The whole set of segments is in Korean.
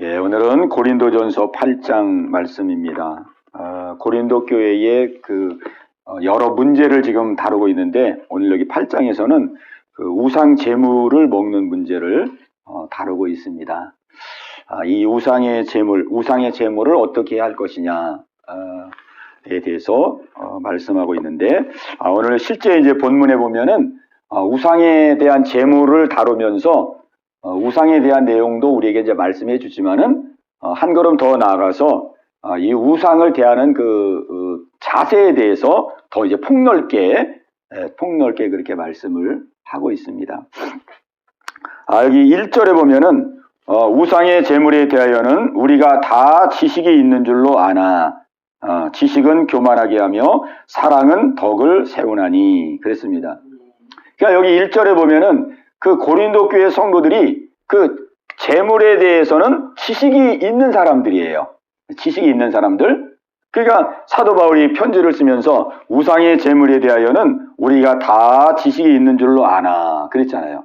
예, 오늘은 고린도전서 8장 말씀입니다. 고린도 교회의 여러 문제를 지금 다루고 있는데, 오늘 여기 8장에서는 그 우상 제물을 먹는 문제를 다루고 있습니다. 이 우상의 제물을 어떻게 해야 할 것이냐에 대해서 말씀하고 있는데, 오늘 실제 이제 본문에 보면은 우상에 대한 제물을 다루면서 우상에 대한 내용도 우리에게 이제 말씀해 주지만은 한 걸음 더 나아가서 이 우상을 대하는 자세에 대해서 더 이제 폭넓게 그렇게 말씀을 하고 있습니다. 여기 1절에 보면은 우상의 제물에 대하여는 우리가 다 지식이 있는 줄로 아나 지식은 교만하게 하며 사랑은 덕을 세우나니 그랬습니다. 그러니까 여기 1절에 보면은 그 고린도 교회 성도들이 그 제물에 대해서는 지식이 있는 사람들이에요. 지식이 있는 사람들. 그러니까 사도 바울이 편지를 쓰면서 우상의 제물에 대하여는 우리가 다 지식이 있는 줄로 아나 그랬잖아요.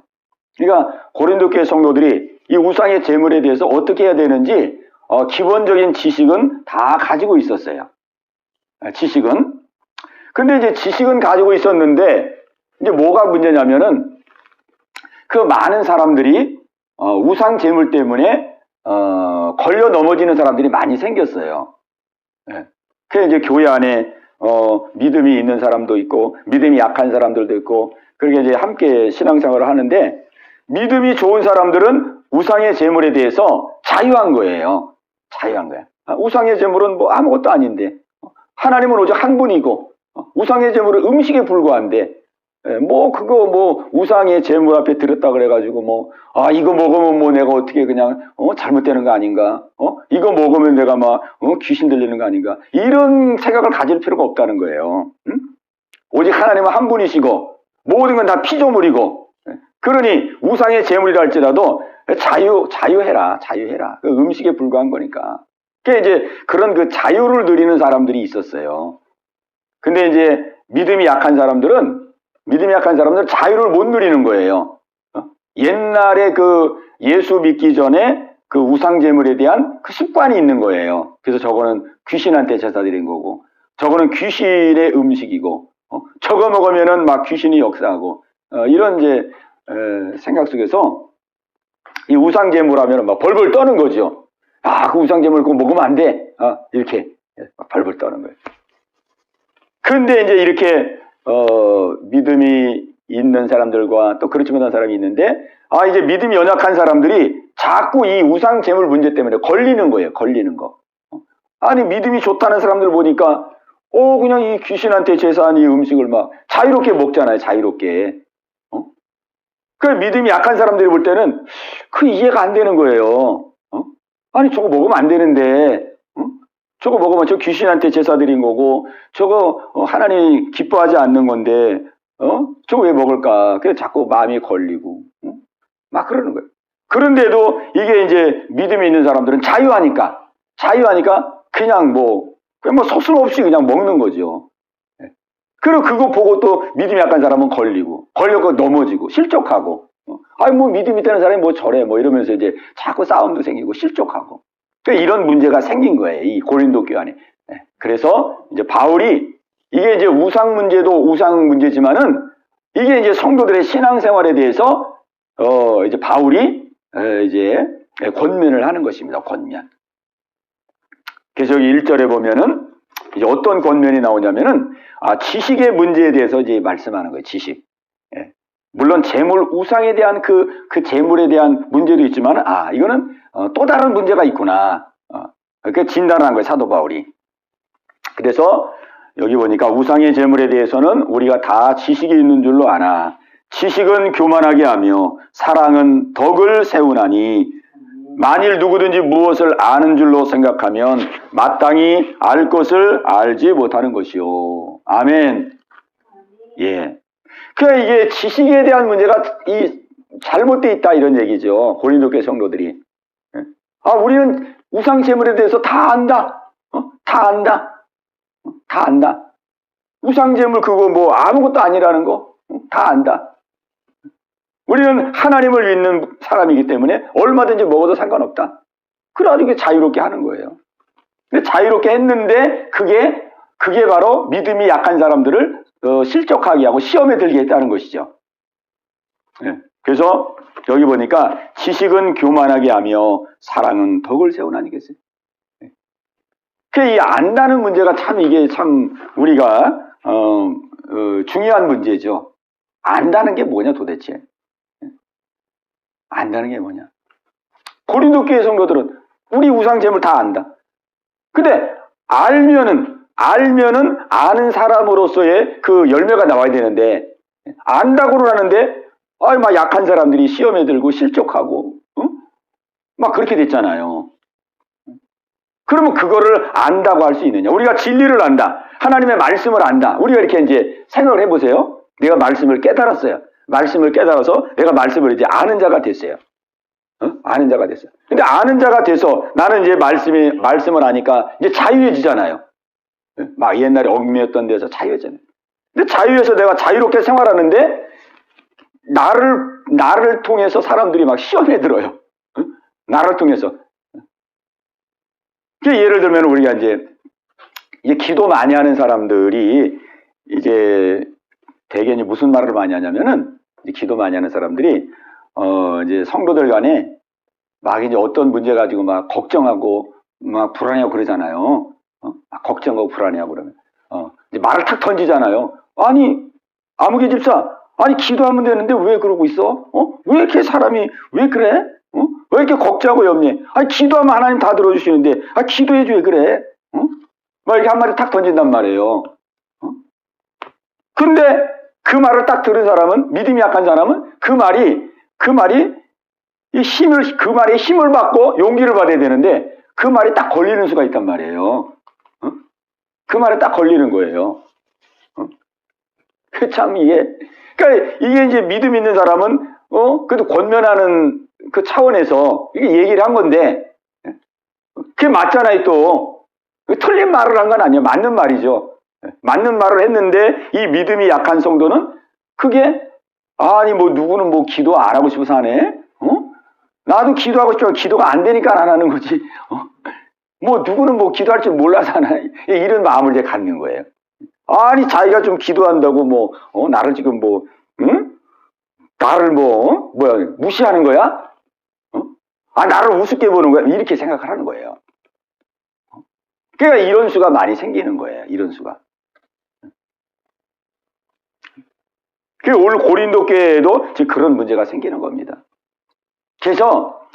그러니까 고린도 교회 성도들이 이 우상의 제물에 대해서 어떻게 해야 되는지 기본적인 지식은 다 가지고 있었어요. 지식은. 근데 이제 지식은 가지고 있었는데 이제 뭐가 문제냐면은 그 많은 사람들이 우상 제물 때문에 걸려 넘어지는 사람들이 많이 생겼어요. 예. 그래서 이제 교회 안에 믿음이 있는 사람도 있고 믿음이 약한 사람들도 있고 그렇게 이제 함께 신앙생활을 하는데 믿음이 좋은 사람들은 우상의 제물에 대해서 자유한 거예요. 자유한 거야. 우상의 제물은 뭐 아무것도 아닌데 하나님은 오직 한 분이고 우상의 제물은 음식에 불과한데 그거 우상의 제물 앞에 들었다 그래가지고 이거 먹으면 내가 어떻게 그냥 잘못되는 거 아닌가? 이거 먹으면 내가 귀신 들리는 거 아닌가? 이런 생각을 가질 필요가 없다는 거예요. 응? 오직 하나님은 한 분이시고 모든 건 다 피조물이고 그러니 우상의 제물이라 할지라도 자유해라. 그 음식에 불과한 거니까. 그게 이제 그런 자유를 누리는 사람들이 있었어요. 근데 이제 믿음이 약한 사람들은 자유를 못 누리는 거예요. 옛날에 예수 믿기 전에 그 우상 제물에 대한 그 습관이 있는 거예요. 그래서 저거는 귀신한테 제사 드린 거고, 저거는 귀신의 음식이고, 저거 먹으면은 막 귀신이 역사하고, 이런 이제 생각 속에서 이 우상 제물 하면은 막 벌벌 떠는 거죠. 그 우상 제물 그거 먹으면 안 돼. 이렇게 벌벌 떠는 거예요. 근데 이제 이렇게 믿음이 있는 사람들과 또 그렇지 못한 사람이 있는데 이제 믿음이 연약한 사람들이 자꾸 이 우상 제물 문제 때문에 걸리는 거예요. 걸리는 거. 아니 믿음이 좋다는 사람들 보니까 그냥 이 귀신한테 제사한 이 음식을 막 자유롭게 먹잖아요. 자유롭게. 그 믿음이 약한 사람들이 볼 때는 그 이해가 안 되는 거예요. 아니 저거 먹으면 안 되는데 저거 먹으면 저 귀신한테 제사 드린 거고 저거 하나님이 기뻐하지 않는 건데 저거 왜 먹을까? 그래서 자꾸 마음이 걸리고 막 그러는 거예요. 그런데도 이게 이제 믿음이 있는 사람들은 자유하니까 그냥 서슴없이 그냥 먹는 거죠. 그리고 그거 보고 또 믿음이 약한 사람은 걸려고 넘어지고 실족하고 믿음이 되는 사람이 저래 이러면서 이제 자꾸 싸움도 생기고 실족하고 이런 문제가 생긴 거예요. 이 고린도 교회 안에. 그래서 이제 바울이 이게 이제 우상 문제지만은 이게 이제 성도들의 신앙생활에 대해서 이제 바울이 이제 권면을 하는 것입니다. 권면. 그래서 여기 1절에 보면은 이제 어떤 권면이 나오냐면은 지식의 문제에 대해서 이제 말씀하는 거예요. 지식. 물론 우상에 대한 그 제물에 대한 문제도 있지만 이거는 또 다른 문제가 있구나. 그렇게 진단을 한 거예요. 사도 바울이. 그래서 여기 보니까 우상의 제물에 대해서는 우리가 다 지식이 있는 줄로 아나 지식은 교만하게 하며 사랑은 덕을 세우나니 만일 누구든지 무엇을 아는 줄로 생각하면 마땅히 알 것을 알지 못하는 것이요. 아멘. 예. 그러니까 이게 지식에 대한 문제가 잘못되어 있다 이런 얘기죠. 고린도 교회 성도들이. 우리는 우상 제물에 대해서 다 안다. 다 안다. 우상 제물 그거 아무것도 아니라는 거 다 안다. 우리는 하나님을 믿는 사람이기 때문에 얼마든지 먹어도 상관없다. 그래가지고 자유롭게 하는 거예요. 근데 자유롭게 했는데 그게 바로 믿음이 약한 사람들을 실족하게 하고 시험에 들게 했다는 것이죠. 네. 그래서 여기 보니까 지식은 교만하게 하며 사랑은 덕을 세우나니 계세요. 이 안다는 문제가 참 이게 참 우리가 중요한 문제죠. 안다는 게 뭐냐 도대체? 안다는 게 뭐냐? 고린도 교회 성도들은 우리 우상 제물 다 안다. 근데 알면은 아는 사람으로서의 그 열매가 나와야 되는데 안다고는 하는데 막 약한 사람들이 시험에 들고 실족하고 막 그렇게 됐잖아요. 그러면 그거를 안다고 할 수 있느냐? 우리가 진리를 안다. 하나님의 말씀을 안다. 우리가 이렇게 이제 생각을 해보세요. 내가 말씀을 깨달았어요. 말씀을 깨달아서 내가 말씀을 이제 아는 자가 됐어요. 아는 자가 됐어요. 근데 아는 자가 돼서 나는 이제 말씀을 아니까 이제 자유해지잖아요. 막 옛날에 얽매였던 데서 자유해지잖아요. 근데 자유해서 내가 자유롭게 생활하는데 나를 통해서 사람들이 막 시험에 들어요. 나를 통해서. 예를 들면 우리가 이제 기도 많이 하는 사람들이 이제 대개 무슨 말을 많이 하냐면은 기도 많이 하는 사람들이 이제 성도들 간에 막 이제 어떤 문제 가지고 막 걱정하고 막 불안해하고 그러잖아요. 막 걱정하고 불안해하고 그러면 이제 말을 탁 던지잖아요. 아니 아무개 집사, 아니 기도하면 되는데 왜 그러고 있어? 왜 이렇게 사람이 왜 그래? 왜 이렇게 걱정하고 염려해? 아니 기도하면 하나님 다 들어주시는데 기도해줘 왜 그래? 막 이렇게 한마디 탁 던진단 말이에요. 근데 그 말을 딱 들은 사람은, 믿음이 약한 사람은 그 말이 그 말에 힘을 받고 용기를 받아야 되는데 그 말이 딱 걸리는 수가 있단 말이에요. 그 말에 딱 걸리는 거예요. 참 그러니까 이게 이제 믿음 있는 사람은 그래도 권면하는 그 차원에서 이게 얘기를 한 건데 그게 맞잖아요. 또 틀린 말을 한 건 아니에요. 맞는 말이죠. 맞는 말을 했는데 이 믿음이 약한 성도는 그게 아니 뭐 누구는 뭐 기도 안 하고 싶어서 하네. 나도 기도하고 싶지만 기도가 안 되니까 안 하는 거지. 뭐 누구는 뭐 기도할 줄 몰라서 하나 이런 마음을 이제 갖는 거예요. 아니 자기가 좀 기도한다고 뭐 나를 지금 뭐 나를 뭐야 무시하는 거야? 나를 우습게 보는 거야? 이렇게 생각을 하는 거예요. 그러니까 이런 수가 많이 생기는 거예요. 이런 수가. 오늘 고린도 교회에도 지금 그런 문제가 생기는 겁니다. 그래서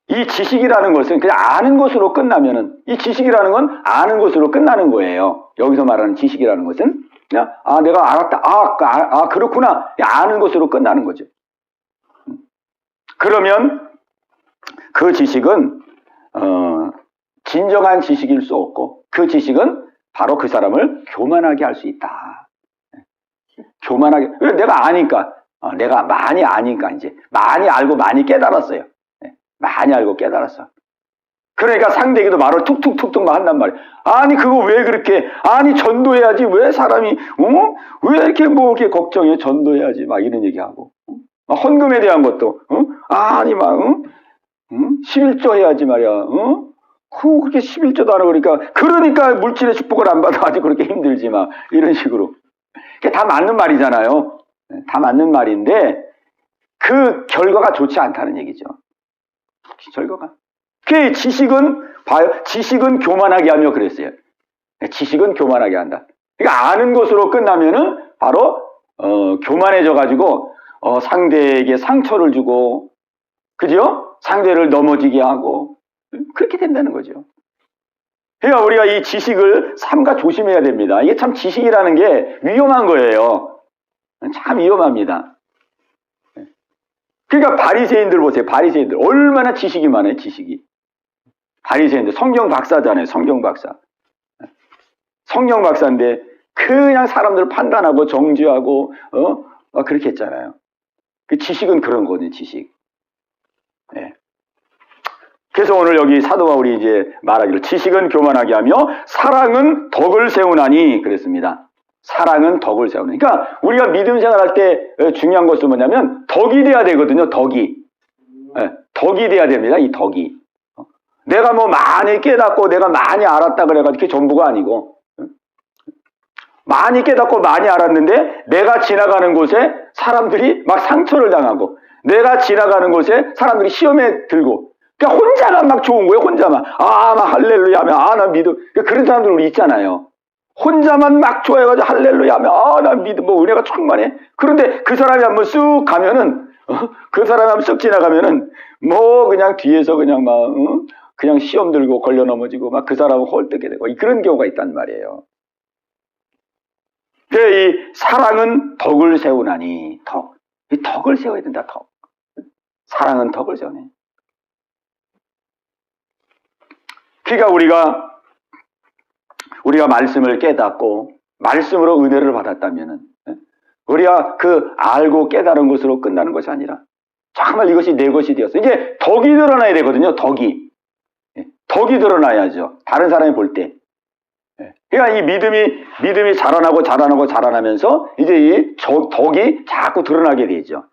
이 지식이라는 것은 그냥 아는 것으로 끝나면은 이 지식이라는 건 아는 것으로 끝나는 거예요. 여기서 말하는 지식이라는 것은 그냥 내가 알았다. 그렇구나. 아는 것으로 끝나는 거죠. 그러면 그 지식은 진정한 지식일 수 없고 그 지식은 바로 그 사람을 교만하게 할 수 있다. 교만하게. 왜? 내가 아니까. 내가 많이 아니까 이제 많이 알고 많이 깨달았어요. 많이 알고 깨달았어. 그러니까 상대에게도 말을 툭툭툭툭 막 한단 말이에요. 아니 그거 왜 그렇게? 아니 전도해야지. 왜 사람이 왜 이렇게 뭐 이렇게 걱정해? 전도해야지. 막 이런 얘기하고. 헌금에 대한 것도 아니 막 11조 해야지 말이야. 그렇게 11조도 안 하고 그러니까 물질의 축복을 안 받아가지고 그렇게 힘들지 막 이런 식으로. 그게 다 맞는 말이잖아요. 다 맞는 말인데 그 결과가 좋지 않다는 얘기죠. 결과가. 그 지식은 교만하게 하며 그랬어요. 지식은 교만하게 한다. 그러니까 아는 것으로 끝나면은 바로 교만해져 가지고 상대에게 상처를 주고, 그죠? 상대를 넘어지게 하고 그렇게 된다는 거죠. 그러니까 우리가 이 지식을 삼가 조심해야 됩니다. 이게 참 지식이라는 게 위험한 거예요. 참 위험합니다. 그러니까 바리새인들 보세요. 바리새인들 얼마나 지식이 많아요. 지식이. 바리새인들 성경 박사잖아요. 성경 박사. 성경 박사인데 그냥 사람들을 판단하고 정죄하고 그렇게 했잖아요. 그 지식은 그런 거거든요. 지식. 네. 그래서 오늘 여기 사도 바울이 이제 말하기를 지식은 교만하게 하며 사랑은 덕을 세우나니 그랬습니다. 사랑은 덕을 세우는. 그러니까 우리가 믿음 생활할 때 중요한 것은 뭐냐면 덕이 돼야 되거든요. 덕이. 네, 덕이 돼야 됩니다. 이 덕이. 내가 뭐 많이 깨닫고 내가 많이 알았다 그래가지고 그게 전부가 아니고, 많이 깨닫고 많이 알았는데 내가 지나가는 곳에 사람들이 막 상처를 당하고, 내가 지나가는 곳에 사람들이 시험에 들고, 그러니까 혼자만 막 좋은 거예요. 혼자만 막 할렐루야 하면 나 믿음, 그런 사람들 우리 있잖아요. 혼자만 막 좋아해가지고 할렐루야 하면 나 믿음, 뭐 은혜가 충만해. 그런데 그 사람이 한번 쑥 가면은, 그 사람이 한번 쑥 지나가면은 뭐 그냥 뒤에서 그냥 막 그냥 시험 들고 걸려 넘어지고 막 그 사람은 헐뜯게 되고 그런 경우가 있단 말이에요. 이 사랑은 덕을 세우나니, 이 덕을 세워야 된다. 덕. 사랑은 덕을 세우네. 그러니까 우리가 말씀을 깨닫고 말씀으로 은혜를 받았다면은, 우리가 그 알고 깨달은 것으로 끝나는 것이 아니라 정말 이것이 내 것이 되었어. 이제 덕이 드러나야 되거든요. 덕이 드러나야죠. 다른 사람이 볼 때. 그러니까 이 믿음이 자라나면서 이제 이 덕이 자꾸 드러나게 되죠.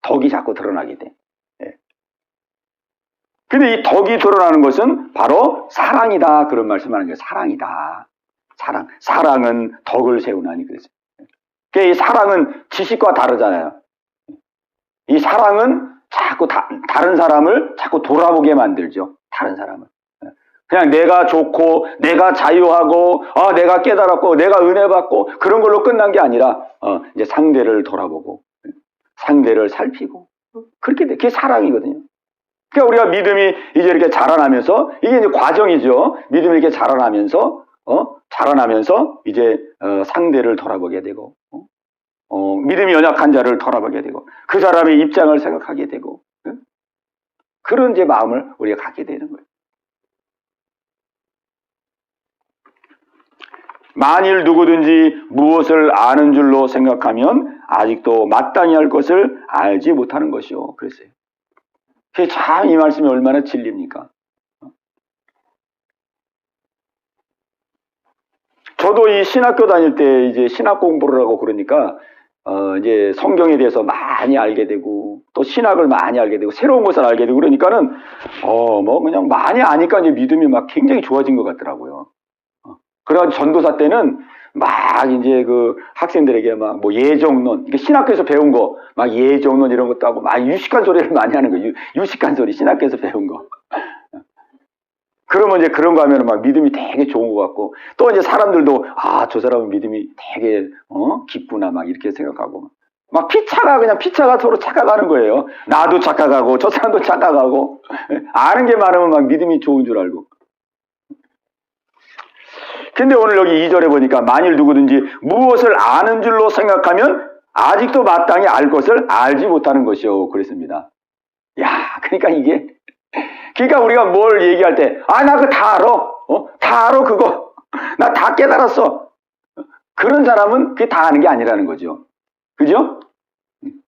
덕이 자꾸 드러나게 돼. 근데 이 덕이 드러나는 것은 바로 사랑이다. 그런 말씀하는 거예요. 사랑이다. 사랑은 덕을 세우나니 그랬어요. 그러니까 이 사랑은 지식과 다르잖아요. 이 사랑은 자꾸 다른 사람을 자꾸 돌아보게 만들죠. 다른 사람을. 그냥 내가 좋고 내가 자유하고 내가 깨달았고 내가 은혜 받고 그런 걸로 끝난 게 아니라 이제 상대를 돌아보고 상대를 살피고 그렇게 돼. 그게 사랑이거든요. 그러니까 우리가 믿음이 이제 이렇게 자라나면서 이게 이제 과정이죠. 믿음이 이렇게 자라나면서 이제 상대를 돌아보게 되고 믿음이 연약한 자를 돌아보게 되고 그 사람의 입장을 생각하게 되고 그런 이제 마음을 우리가 갖게 되는 거예요. 만일 누구든지 무엇을 아는 줄로 생각하면 아직도 마땅히 할 것을 알지 못하는 것이요. 그랬어요. 참 이 말씀이 얼마나 진리입니까? 저도 이 신학교 다닐 때 이제 신학 공부를 하고 그러니까 이제 성경에 대해서 많이 알게 되고 또 신학을 많이 알게 되고 새로운 것을 알게 되고 그러니까는 뭐 그냥 많이 아니까 이제 믿음이 막 굉장히 좋아진 것 같더라고요. 그래가지고 전도사 때는 막 이제 그 학생들에게 막 뭐 예정론, 신학교에서 배운 거, 막 예정론 이런 것도 하고 막 유식한 소리를 많이 하는 거예요. 유식한 소리, 신학교에서 배운 거. 그러면 이제 그런 거 하면 막 믿음이 되게 좋은 것 같고 또 이제 사람들도 저 사람은 믿음이 되게 깊구나 막 이렇게 생각하고 막 피차가 서로 착각하는 거예요. 나도 착각하고 저 사람도 착각하고 아는 게 많으면 막 믿음이 좋은 줄 알고. 근데 오늘 여기 2절에 보니까 만일 누구든지 무엇을 아는 줄로 생각하면 아직도 마땅히 알 것을 알지 못하는 것이요. 그랬습니다. 그러니까 우리가 뭘 얘기할 때 나 그거 다 알아. 다 알아 그거. 나 다 깨달았어. 그런 사람은 그게 다 아는 게 아니라는 거죠. 그죠?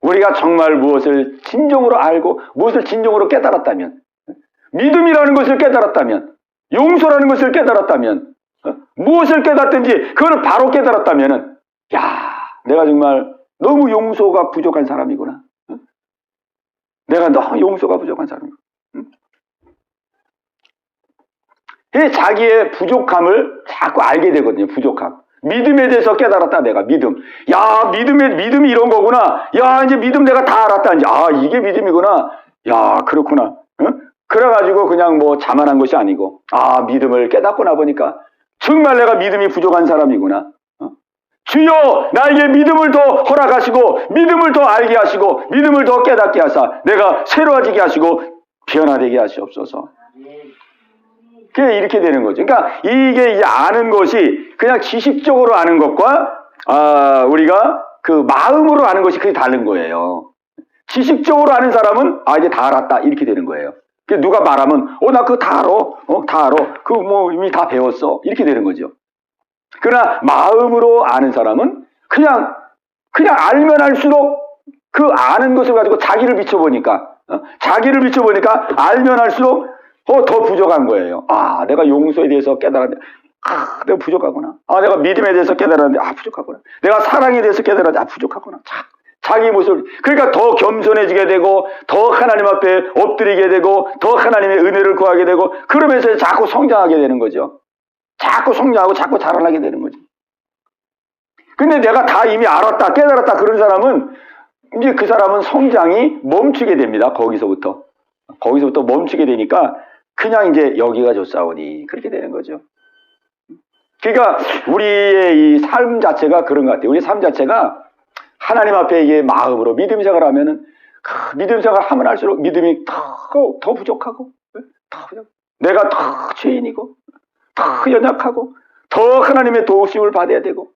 우리가 정말 무엇을 진정으로 알고 무엇을 진정으로 깨달았다면 믿음이라는 것을 깨달았다면 용서라는 것을 깨달았다면 무엇을 깨닫든지 그걸 바로 깨달았다면은 내가 정말 너무 용서가 부족한 사람이구나. 내가 너무 용서가 부족한 사람이구나. 자기의 부족함을 자꾸 알게 되거든요. 부족함. 믿음에 대해서 깨달았다. 내가 믿음이 이런 거구나. 이제 믿음 내가 다 알았다. 이제 이게 믿음이구나. 그렇구나. 그래가지고 그냥 뭐 자만한 것이 아니고 믿음을 깨닫고 나보니까 정말 내가 믿음이 부족한 사람이구나. 주여 나에게 믿음을 더 허락하시고 믿음을 더 알게 하시고 믿음을 더 깨닫게 하사 내가 새로워지게 하시고 변화되게 하시옵소서. 그게 이렇게 되는 거죠. 그러니까 이게 이제 아는 것이 그냥 지식적으로 아는 것과 우리가 그 마음으로 아는 것이 그게 다른 거예요. 지식적으로 아는 사람은 이제 다 알았다 이렇게 되는 거예요. 누가 말하면 나 그거 다 알아. 다 알아. 그거 뭐 이미 다 배웠어. 이렇게 되는 거죠. 그러나 마음으로 아는 사람은 그냥 알면 알수록 그 아는 것을 가지고 자기를 비춰보니까 알면 알수록 더 부족한 거예요. 내가 용서에 대해서 깨달았는데 내가 부족하구나. 내가 믿음에 대해서 깨달았는데 부족하구나. 내가 사랑에 대해서 깨달았는데 부족하구나. 자기 모습, 그러니까 더 겸손해지게 되고, 더 하나님 앞에 엎드리게 되고, 더 하나님의 은혜를 구하게 되고, 그러면서 자꾸 성장하게 되는 거죠. 자꾸 성장하고 자꾸 자라나게 되는 거죠. 근데 내가 다 이미 알았다, 깨달았다 그런 사람은, 이제 그 사람은 성장이 멈추게 됩니다. 거기서부터 멈추게 되니까, 그냥 이제 여기가 좋사오니, 그렇게 되는 거죠. 그러니까, 우리의 이 삶 자체가 그런 것 같아요. 우리 삶 자체가, 하나님 앞에 이게 마음으로 믿음 생활을 하면은, 믿음 생활을 하면 할수록 믿음이 더 부족하고, 내가 더 죄인이고, 더 연약하고, 더 하나님의 도우심을 받아야 되고,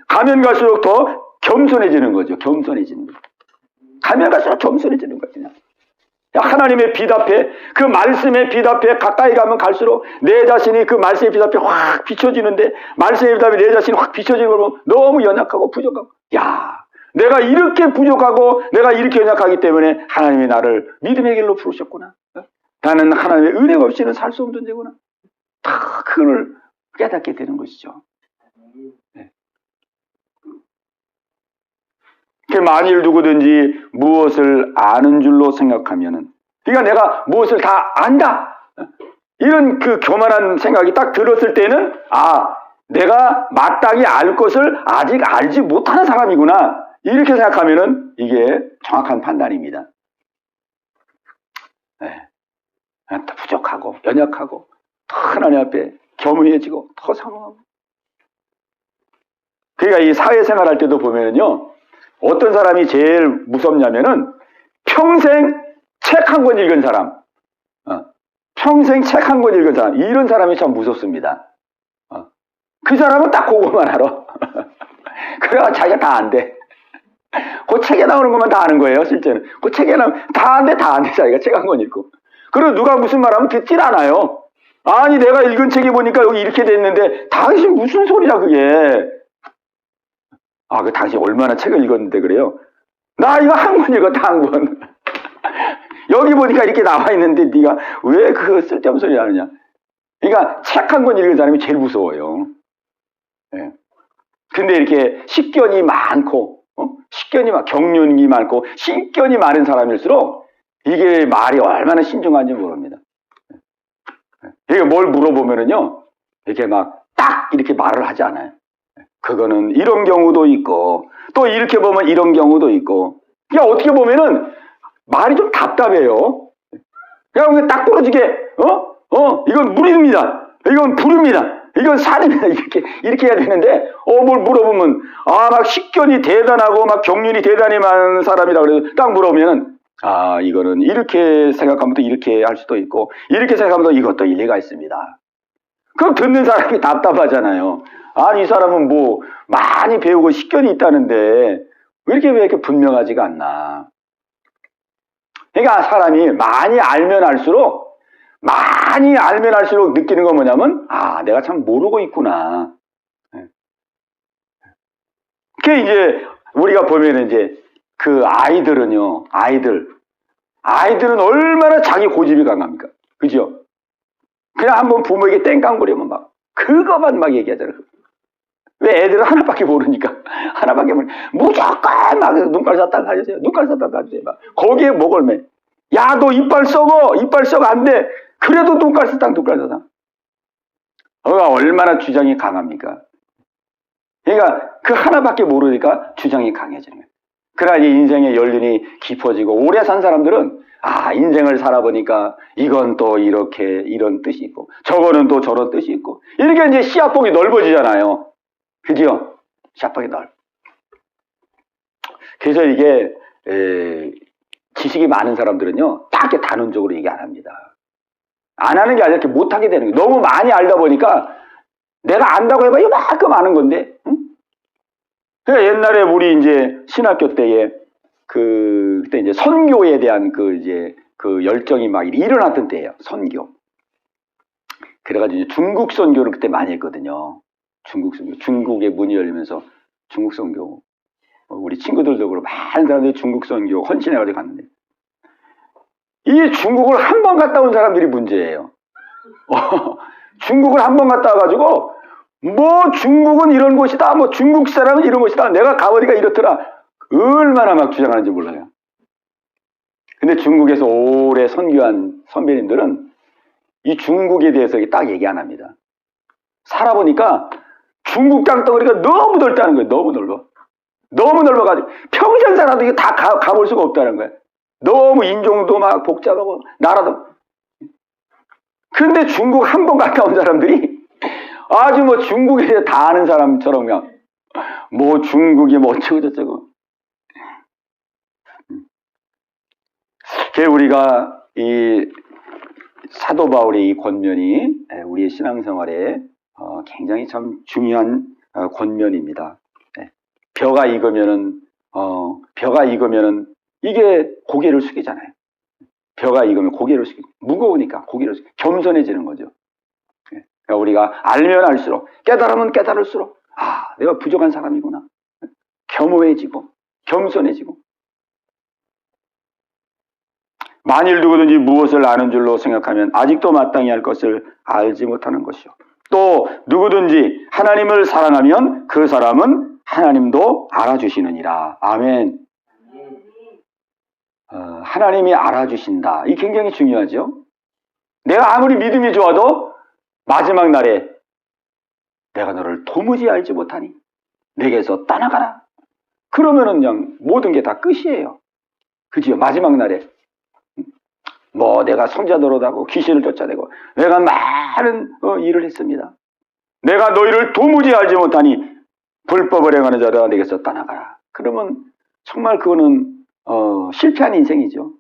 가면 갈수록 더 겸손해지는 거죠. 겸손해지는 거죠. 가면 갈수록 겸손해지는 거죠. 하나님의 빛 앞에, 그 말씀의 빛 앞에 가까이 가면 갈수록 내 자신이 그 말씀의 빛 앞에 확 비춰지는데, 말씀의 빛 앞에 내 자신이 확 비춰지는 걸 보면 너무 연약하고 부족하고, 내가 이렇게 부족하고 내가 이렇게 연약하기 때문에 하나님이 나를 믿음의 길로 부르셨구나. 나는 하나님의 은혜가 없이는 살 수 없는 존재구나. 다 그걸 깨닫게 되는 것이죠. 네. 만일 누구든지 무엇을 아는 줄로 생각하면은, 그러니까 내가 무엇을 다 안다, 이런 그 교만한 생각이 딱 들었을 때는, 내가 마땅히 알 것을 아직 알지 못하는 사람이구나, 이렇게 생각하면은 이게 정확한 판단입니다. 네. 더 부족하고 연약하고 더 하나님 앞에 겸허해지고 더 사모하고. 그러니까 이 사회생활 할 때도 보면은요, 어떤 사람이 제일 무섭냐면은 평생 책 한 권 읽은 사람, 평생 책 한 권 읽은 사람, 이런 사람이 참 무섭습니다. 그 사람은 딱 그것만 알아. 그래야 자기가 다 안 돼. 그 책에 나오는 것만 다 아는 거예요, 실제는. 그 책에 나오면 다 안 돼, 자기가 책 한 권 읽고. 그리고 누가 무슨 말하면 듣질 않아요. 아니, 내가 읽은 책에 보니까 여기 이렇게 돼 있는데, 당신 무슨 소리야, 그게. 그 당신 얼마나 책을 읽었는데 그래요? 나 이거 한 권 읽었다, 한 권. 여기 보니까 이렇게 나와 있는데, 네가 왜 그 쓸데없는 소리 하느냐. 그러니까 책 한 권 읽은 사람이 제일 무서워요. 네. 근데 이렇게 식견이 많고, 경륜이 많고, 신견이 많은 사람일수록 이게 말이 얼마나 신중한지 모릅니다. 이게 뭘 물어보면은요, 이렇게 막 딱 이렇게 말을 하지 않아요. 그거는 이런 경우도 있고, 또 이렇게 보면 이런 경우도 있고, 그냥 어떻게 보면은 말이 좀 답답해요. 그냥 딱 부러지게, 이건 물입니다. 이건 불입니다. 이건 산입니다. 이렇게 해야 되는데, 뭘 물어보면, 막 식견이 대단하고, 막 경륜이 대단히 많은 사람이라 그래서 딱 물어보면은, 이거는 이렇게 생각하면 또 이렇게 할 수도 있고, 이렇게 생각하면 또 이것도 일리가 있습니다. 그럼 듣는 사람이 답답하잖아요. 이 사람은 뭐, 많이 배우고 식견이 있다는데, 왜 이렇게 분명하지가 않나. 그러니까 사람이 많이 알면 알수록 느끼는 건 뭐냐면, 내가 참 모르고 있구나. 그게 이제, 우리가 보면 이제, 그 아이들은요, 아이들은 얼마나 자기 고집이 강합니까? 그죠? 그냥 한번 부모에게 땡깡부리면 그거만 막 얘기하잖아요. 왜 애들은 하나밖에 모르니까. 무조건 막 눈깔 샀다 가주세요. 거기에 목을 매. 야, 너 이빨 썩어 안 돼. 그래도 눈깔 사탕. 얼마나 주장이 강합니까? 그러니까 그 하나밖에 모르니까 주장이 강해지는 거예요. 그래야지 인생의 연륜이 깊어지고, 오래 산 사람들은 인생을 살아보니까 이건 또 이런 뜻이 있고, 저거는 또 저런 뜻이 있고, 이렇게 이제 시야폭이 넓어지잖아요. 그죠? 시야폭이 넓어. 그래서 이게 지식이 많은 사람들은요, 딱 이렇게 단언적으로 얘기 안 합니다. 안 하는 게 아니라 이렇게 못하게 되는 거예요. 너무 많이 알다 보니까 내가 안다고 해봐 이만큼 아는 건데, 응? 그러니까 옛날에 우리 이제 신학교 때에 그때 이제 선교에 대한 그 열정이 막 일어났던 때예요. 선교. 그래가지고 이제 중국 선교를 그때 많이 했거든요. 중국 선교. 중국의 문이 열리면서 중국 선교. 우리 친구들도 그렇고 많은 사람들이 중국 선교 헌신해가지고 갔는데, 이 중국을 한 번 갔다 온 사람들이 문제예요. 중국을 한 번 갔다 와가지고 뭐 중국은 이런 곳이다, 뭐 중국 사람은 이런 곳이다, 내가 가보니까 이렇더라. 얼마나 막 주장하는지 몰라요. 근데 중국에서 오래 선교한 선배님들은 이 중국에 대해서 딱 얘기 안 합니다. 살아보니까 중국 땅덩어리가 너무 넓다는 거예요. 너무 넓어. 너무 넓어가지고 평생 살아도 이거 다 가볼 수가 없다는 거예요. 너무 인종도 막 복잡하고 나라도. 근데 중국 한 번 갔다 온 사람들이 아주 뭐 중국에 대해 다 아는 사람처럼 그냥 뭐 중국이 뭐 어쩌고 저쩌고. 우리가 이 사도 바울의 이 권면이 우리의 신앙생활에 굉장히 참 중요한 권면입니다. 벼가 익으면은 이게 고개를 숙이잖아요. 벼가 익으면 고개를 숙이, 무거우니까 고개를 숙이, 겸손해지는 거죠. 그러니까 우리가 알면 알수록, 깨달으면 깨달을수록, 아, 내가 부족한 사람이구나. 겸허해지고, 겸손해지고. 만일 누구든지 무엇을 아는 줄로 생각하면 아직도 마땅히 할 것을 알지 못하는 것이요. 또 누구든지 하나님을 사랑하면 그 사람은 하나님도 알아주시느니라. 아멘. 하나님이 알아주신다. 이게 굉장히 중요하죠. 내가 아무리 믿음이 좋아도 마지막 날에 내가 너를 도무지 알지 못하니 내게서 떠나가라. 그러면은 그냥 모든 게 다 끝이에요. 그지요? 마지막 날에 뭐 내가 성자노릇하고 귀신을 쫓아내고 내가 많은 일을 했습니다. 내가 너희를 도무지 알지 못하니 불법을 행하는 자들아 내게서 떠나가라. 그러면 정말 그거는 실패한 인생이죠.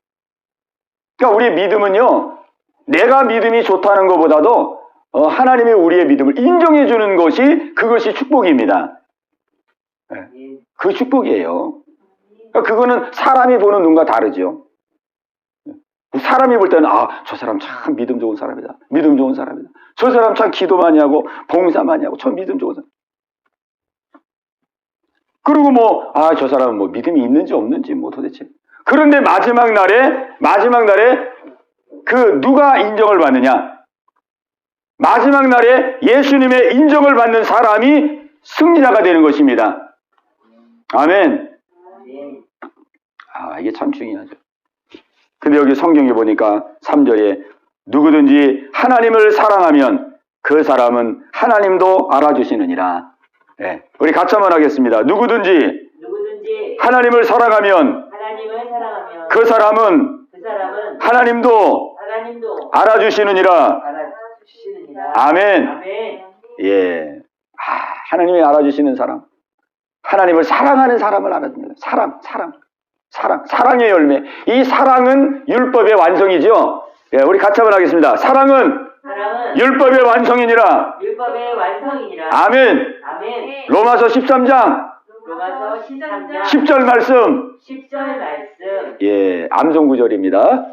그러니까 우리의 믿음은요, 내가 믿음이 좋다는 것보다도 하나님이 우리의 믿음을 인정해 주는 것이 그것이 축복입니다. 그 축복이에요. 그러니까 그거는 사람이 보는 눈과 다르죠. 사람이 볼 때는 저 사람 참 믿음 좋은 사람이다. 믿음 좋은 사람이다. 저 사람 참 기도 많이 하고 봉사 많이 하고 참 믿음 좋은 사람. 그리고 저 사람은 뭐 믿음이 있는지 없는지 뭐 도대체. 그런데 마지막 날에 그 누가 인정을 받느냐? 마지막 날에 예수님의 인정을 받는 사람이 승리자가 되는 것입니다. 아멘. 이게 참 중요하죠. 근데 여기 성경에 보니까 3절에 누구든지 하나님을 사랑하면 그 사람은 하나님도 알아주시느니라. 우리 같이 한번 하겠습니다. 누구든지 하나님을 사랑하면 그 사람은 하나님도 알아주시느니라. 아멘. 예. 하나님이 알아주시는 사람. 하나님을 사랑하는 사람을 알아줍니다. 사랑의 열매. 이 사랑은 율법의 완성이죠. 우리 같이 한번 하겠습니다. 사랑은 율법의 완성이니라. 아멘. 로마서 13장 10절 말씀. 예, 암송 구절입니다.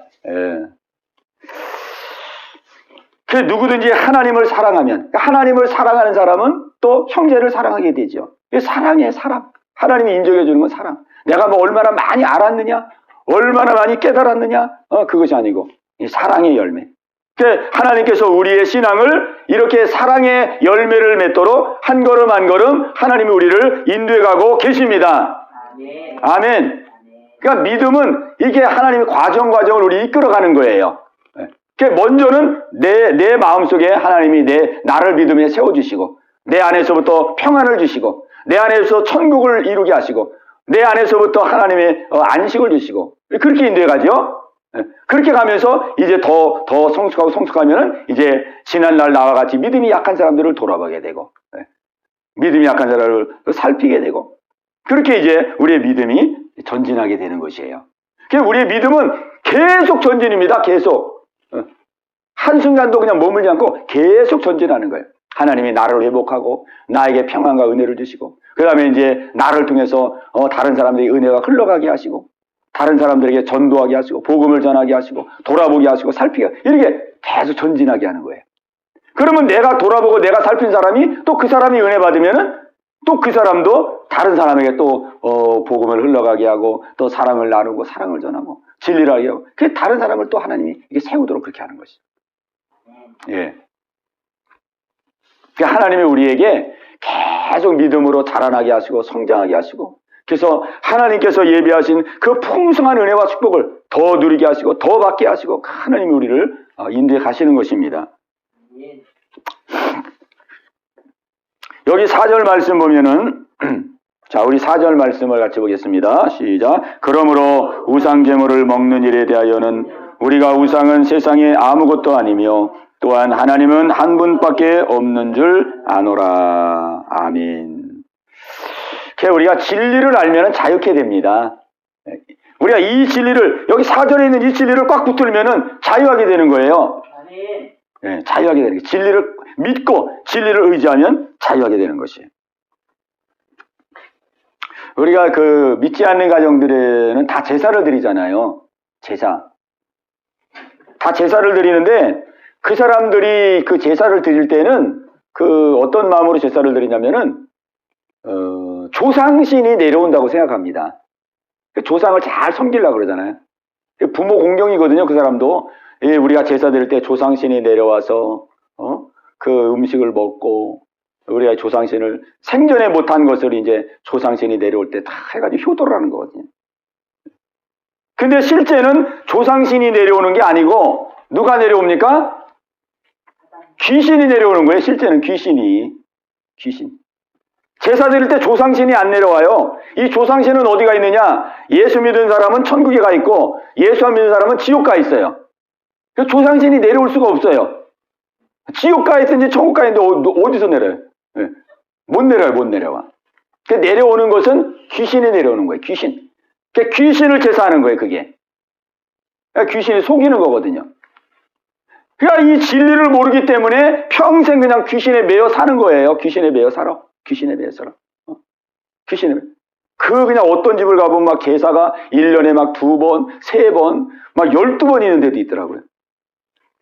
그 누구든지 하나님을 사랑하면, 하나님을 사랑하는 사람은 또 형제를 사랑하게 되죠. 사랑이에요, 사랑. 하나님이 인정해 주는 건 사랑. 내가 뭐 얼마나 많이 알았느냐, 얼마나 많이 깨달았느냐, 그것이 아니고 이 사랑의 열매. 하나님께서 우리의 신앙을 이렇게 사랑의 열매를 맺도록 한 걸음 한 걸음 하나님이 우리를 인도해 가고 계십니다. 아멘. 그러니까 믿음은 이게 하나님의 과정을 우리 이끌어가는 거예요. 먼저는 내 마음속에 하나님이 나를 믿음에 세워주시고 내 안에서부터 평안을 주시고 내 안에서 천국을 이루게 하시고 내 안에서부터 하나님의 안식을 주시고 그렇게 인도해 가죠. 그렇게 가면서 이제 더 성숙하면은 이제 지난날 나와 같이 믿음이 약한 사람들을 돌아보게 되고 믿음이 약한 사람을 살피게 되고 그렇게 이제 우리의 믿음이 전진하게 되는 것이에요. 우리의 믿음은 계속 전진입니다. 계속. 한순간도 그냥 머물지 않고 계속 전진하는 거예요. 하나님이 나를 회복하고 나에게 평안과 은혜를 주시고 그 다음에 이제 나를 통해서 다른 사람들의 은혜가 흘러가게 하시고 다른 사람들에게 전도하게 하시고 복음을 전하게 하시고 돌아보게 하시고 살피게 이렇게 계속 전진하게 하는 거예요. 그러면 내가 돌아보고 내가 살핀 사람이 또 그 사람이 은혜 받으면은 또 그 사람도 다른 사람에게 또 복음을 흘러가게 하고 또 사랑을 나누고 사랑을 전하고 진리를 하게 하고 그 다른 사람을 또 하나님이 이게 세우도록 그렇게 하는 것이죠. 예. 하나님이 우리에게 계속 믿음으로 자라나게 하시고 성장하게 하시고 그래서 하나님께서 예비하신 그 풍성한 은혜와 축복을 더 누리게 하시고 더 받게 하시고 하나님이 우리를 인도해 가시는 것입니다. 여기 4절 말씀 보면은 자, 우리 4절 말씀을 같이 보겠습니다. 시작. 그러므로 우상 제물을 먹는 일에 대하여는 우리가 우상은 세상에 아무것도 아니며 또한 하나님은 한 분밖에 없는 줄 아노라. 아멘. 우리가 진리를 알면 자유케 됩니다. 우리가 이 진리를, 여기 4절에 있는 이 진리를 꽉 붙들면 자유하게 되는 거예요. 네, 자유하게 되는 거예요. 진리를 믿고 진리를 의지하면 자유하게 되는 것이에요. 우리가 그 믿지 않는 가정들에는 다 제사를 드리잖아요. 제사. 다 제사를 드리는데 그 사람들이 그 제사를 드릴 때는 그 어떤 마음으로 제사를 드리냐면은 조상신이 내려온다고 생각합니다. 조상을 잘 섬기려고 그러잖아요. 부모 공경이거든요. 그 사람도. 우리가 제사 드릴 때 조상신이 내려와서 그 음식을 먹고 우리가 조상신을 생전에 못한 것을 이제 조상신이 내려올 때 다 해가지고 효도를 하는 거거든요. 근데 실제는 조상신이 내려오는 게 아니고 누가 내려옵니까? 귀신이 내려오는 거예요. 실제는 귀신. 제사 드릴 때 조상신이 안 내려와요. 이 조상신은 어디가 있느냐? 예수 믿은 사람은 천국에 가 있고 예수 안 믿는 사람은 지옥 가 있어요. 조상신이 내려올 수가 없어요. 지옥 가 있든지 천국 가 있는데 어디서 내려요? 네. 못 내려와. 내려오는 것은 귀신이 내려오는 거예요. 귀신을 제사하는 거예요. 그게. 귀신이 속이는 거거든요. 그러니까 이 진리를 모르기 때문에 평생 그냥 귀신에 매여 사는 거예요. 귀신에 매여 살아. 그 그냥 어떤 집을 가보면 막 제사가 1년에 막 2번, 3번, 막 12번 있는 데도 있더라고요.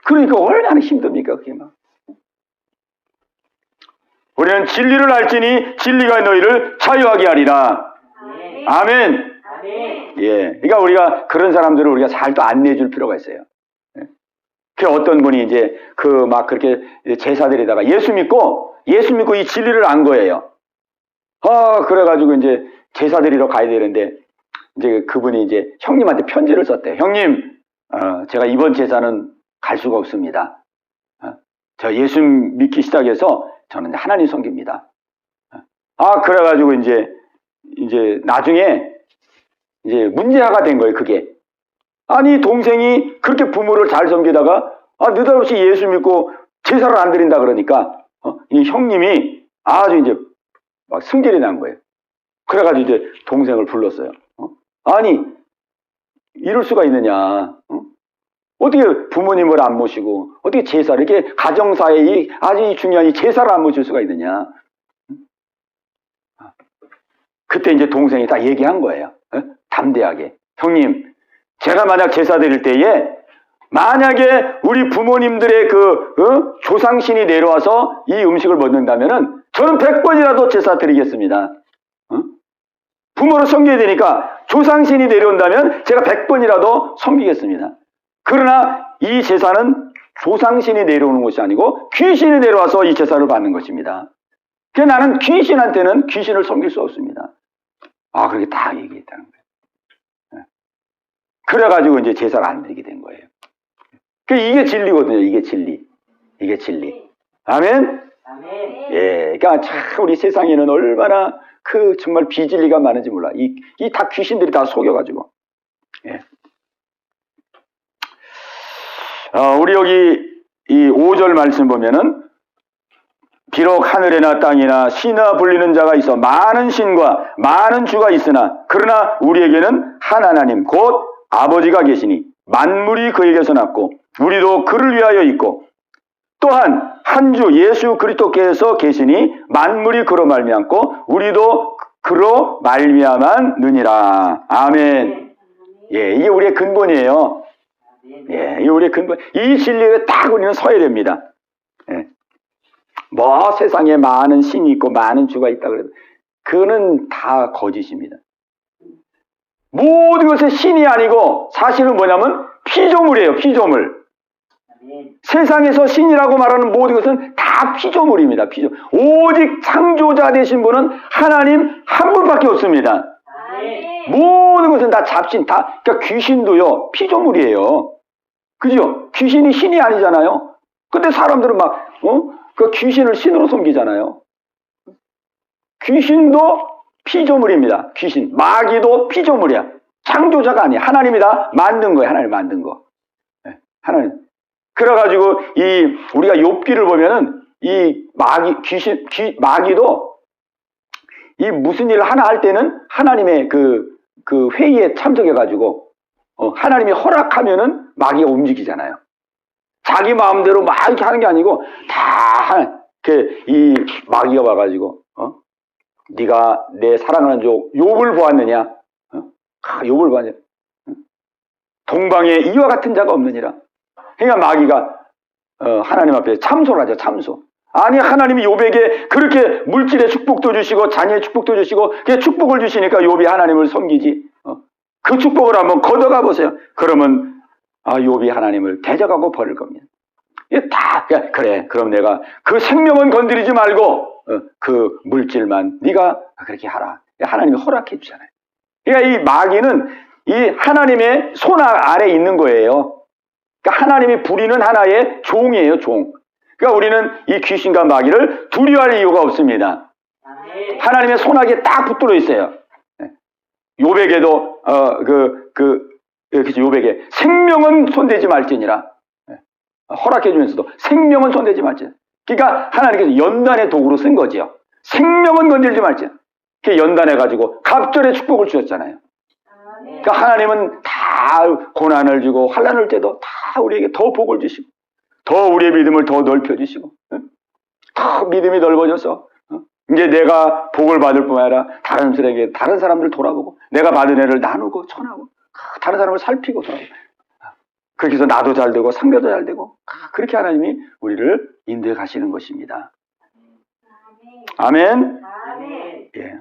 그러니까 얼마나 힘듭니까, 그게 막. 우리는 진리를 알지니 진리가 너희를 자유하게 하리라. 아멘. 예. 그러니까 우리가 그런 사람들을 우리가 잘 또 안내해 줄 필요가 있어요. 그 어떤 분이 이제 그 막 그렇게 제사드리다가 예수 믿고 이 진리를 안 거예요. 그래가지고 이제 제사드리러 가야 되는데 이제 그분이 이제 형님한테 편지를 썼대요. 형님, 제가 이번 제사는 갈 수가 없습니다. 저 예수 믿기 시작해서 저는 하나님 섬깁니다. 그래가지고 이제 나중에 이제 문제가 된 거예요, 그게. 아니, 동생이 그렇게 부모를 잘 섬기다가, 느닷없이 예수 믿고 제사를 안 드린다 그러니까, 이 형님이 아주 이제 막 승질이 난 거예요. 그래가지고 이제 동생을 불렀어요. 아니, 이럴 수가 있느냐. 어떻게 부모님을 안 모시고, 어떻게 제사를, 이렇게 가정사에 아주 중요한 이 제사를 안 모실 수가 있느냐. 그때 이제 동생이 다 얘기한 거예요. 담대하게. 형님, 제가 만약 제사 드릴 때에 만약에 우리 부모님들의 조상신이 내려와서 이 음식을 먹는다면은 저는 100번이라도 제사 드리겠습니다. 부모를 섬겨야 되니까 조상신이 내려온다면 제가 100번이라도 섬기겠습니다. 그러나 이 제사는 조상신이 내려오는 것이 아니고 귀신이 내려와서 이 제사를 받는 것입니다. 그래서 나는 귀신한테는 귀신을 섬길 수 없습니다. 그렇게 다 얘기했다는 거예요. 그래가지고 이제 제사를 안 드리게 된 거예요. 이게 진리거든요. 이게 진리. 아멘? 예. 그러니까 참 우리 세상에는 얼마나 정말 비진리가 많은지 몰라. 이 다 귀신들이 다 속여가지고. 예. 우리 여기 이 5절 말씀 보면은 비록 하늘에나 땅이나 신하 불리는 자가 있어 많은 신과 많은 주가 있으나 그러나 우리에게는 한 하나님 곧 아버지가 계시니 만물이 그에게서 났고 우리도 그를 위하여 있고 또한 한 주 예수 그리스도께서 계시니 만물이 그로 말미암고 우리도 그로 말미암았느니라. 아멘. 예, 이게 우리의 근본이에요. 예, 이게 우리의 근본. 이 진리에 딱 우리는 서야 됩니다. 예. 세상에 많은 신이 있고 많은 주가 있다 그래도 그거는 다 거짓입니다. 모든 것은 신이 아니고 사실은 뭐냐면 피조물이에요. 피조물. 세상에서 신이라고 말하는 모든 것은 다 피조물입니다. 오직 창조자 되신 분은 하나님 한 분밖에 없습니다. 모든 것은 다 잡신, 다, 그러니까 귀신도요, 피조물이에요. 그죠? 귀신이 신이 아니잖아요. 근데 사람들은 막, 그 귀신을 신으로 섬기잖아요. 귀신도 피조물입니다. 귀신. 마귀도 피조물이야. 창조자가 아니야. 하나님이 다 만든 거예요. 하나님 만든 거. 네, 하나님. 그래가지고, 우리가 욥기를 보면은, 이 마귀도, 이 무슨 일을 하나 할 때는 하나님의 그 회의에 참석해가지고, 하나님이 허락하면은 마귀가 움직이잖아요. 자기 마음대로 막 이렇게 하는 게 아니고, 이 마귀가 와가지고, 네가 내 사랑하는 욥을 보았느냐? 욥을 보았느냐? 동방에 이와 같은 자가 없느니라. 그러니까 마귀가 하나님 앞에 참소를 하죠. 참소. 아니 하나님이 욥에게 그렇게 물질의 축복도 주시고 자녀의 축복도 주시고 그 축복을 주시니까 욥이 하나님을 섬기지. 그 축복을 한번 걷어가 보세요. 그러면 욥이 하나님을 대적하고 버릴 겁니다. 이게 다 그래. 그럼 내가 그 생명은 건드리지 말고 그 물질만 네가 그렇게 하라. 하나님이 허락해 주잖아요. 그러니까 이 마귀는 이 하나님의 손 아래 있는 거예요. 그러니까 하나님이 부리는 하나의 종이에요. 종. 그러니까 우리는 이 귀신과 마귀를 두려워할 이유가 없습니다. 하나님의 손아귀에 딱 붙들어 있어요. 욥에게도 욥에게 생명은 손대지 말지니라. 허락해 주면서도 생명은 손대지 말지니라. 그러니까 하나님께서 연단의 도구로 쓴 거지요. 생명은 건들지 말지니라. 연단해 가지고 갑절의 축복을 주셨잖아요. 그러니까 하나님은 다 고난을 주고 환난을 때도 다 우리에게 더 복을 주시고 더 우리의 믿음을 더 넓혀주시고 더 믿음이 넓어져서 이제 내가 복을 받을 뿐만 아니라 다른 사람들을 돌아보고 내가 받은 애를 나누고 전하고 다른 사람을 살피고 돌아보고 그렇게 해서 나도 잘 되고 상대도 잘 되고 그렇게 하나님이 우리를 인도해 가시는 것입니다. 아멘. 예.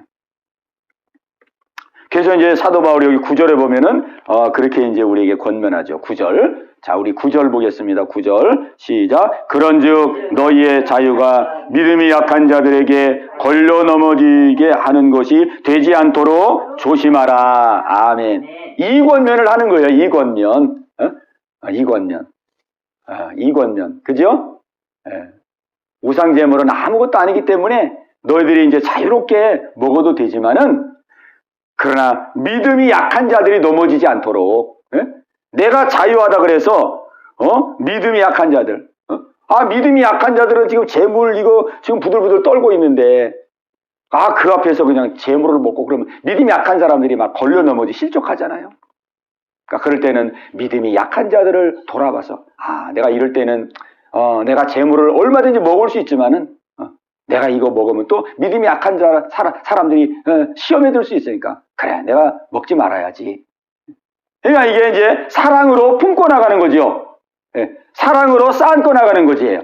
그래서 이제 사도 바울이 여기 9절에 보면은 그렇게 이제 우리에게 권면하죠. 9절. 자, 우리 9절 보겠습니다. 9절 시작. 그런즉 너희의 자유가 믿음이 약한 자들에게 걸려 넘어지게 하는 것이 되지 않도록 조심하라. 아멘. 이 권면을 하는 거예요. 이 권면. 이 권면. 이 권면. 그죠? 예. 우상제물은 아무것도 아니기 때문에 너희들이 이제 자유롭게 먹어도 되지만은 그러나 믿음이 약한 자들이 넘어지지 않도록 내가 자유하다 그래서 믿음이 약한 자들 믿음이 약한 자들은 지금 재물 이거 지금 부들부들 떨고 있는데 그 앞에서 그냥 재물을 먹고 그러면 믿음이 약한 사람들이 막 걸려 넘어지 실족하잖아요. 그러니까 그럴 때는 믿음이 약한 자들을 돌아봐서 내가 이럴 때는 내가 재물을 얼마든지 먹을 수 있지만은 내가 이거 먹으면 또 믿음이 약한 사람들이 시험에 들 수 있으니까 그래 내가 먹지 말아야지. 그러니까 이게 이제 사랑으로 품고 나가는 거죠. 사랑으로 쌓고 나가는 거지요.